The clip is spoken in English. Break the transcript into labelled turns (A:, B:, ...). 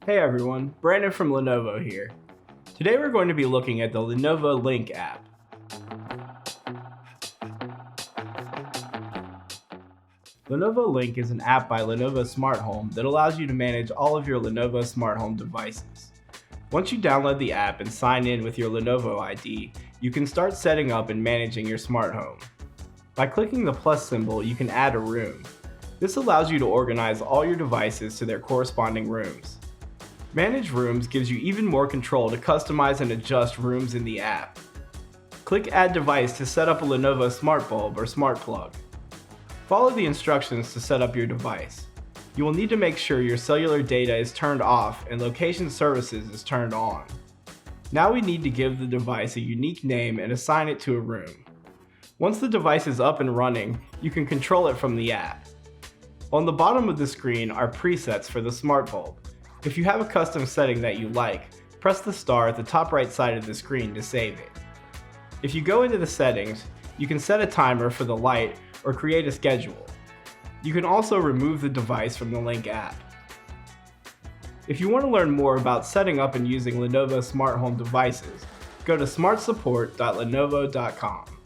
A: Hey everyone, Brandon from Lenovo here. Today we're going to be looking at the Lenovo Link App. Lenovo Link is an app by Lenovo Smart Home that allows you to manage all of your Lenovo Smart Home devices. Once you download the app and sign in with your Lenovo ID, you can start setting up and managing your smart home. By clicking the plus symbol, you can add a room. This allows you to organize all your devices to their corresponding rooms. Manage Rooms gives you even more control to customize and adjust rooms in the app. Click Add Device to set up a Lenovo Smart Bulb or Smart Plug. Follow the instructions to set up your device. You will need to make sure your cellular data is turned off and location services is turned on. Now we need to give the device a unique name and assign it to a room. Once the device is up and running, you can control it from the app. On the bottom of the screen are presets for the Smart Bulb. If you have a custom setting that you like, press the star at the top right side of the screen to save it. If you go into the settings, you can set a timer for the light or create a schedule. You can also remove the device from the Link app. If you want to learn more about setting up and using Lenovo smart home devices, go to smartsupport.lenovo.com.